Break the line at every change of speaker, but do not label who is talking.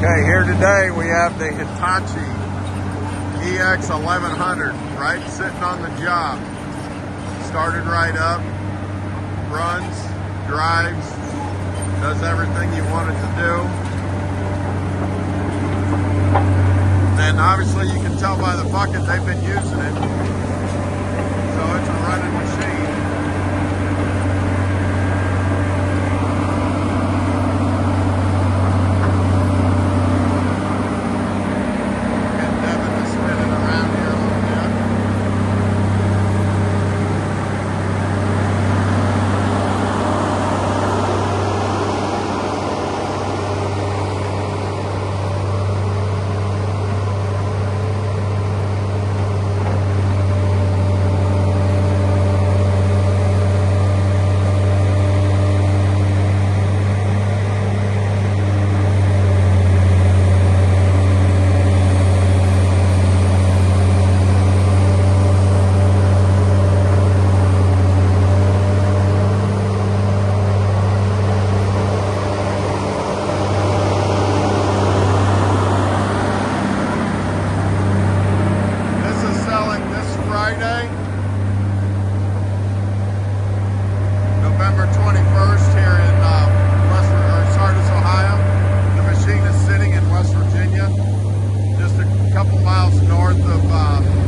Okay, here today we have the Hitachi Ex1100 right sitting on the job. Started right up, runs, drives, does everything you want it to do. And obviously you can tell by the bucket they've been using it. So it's a running machine. Friday, November 21st here in Sardis, Ohio. The machine is sitting in West Virginia, just a couple miles north of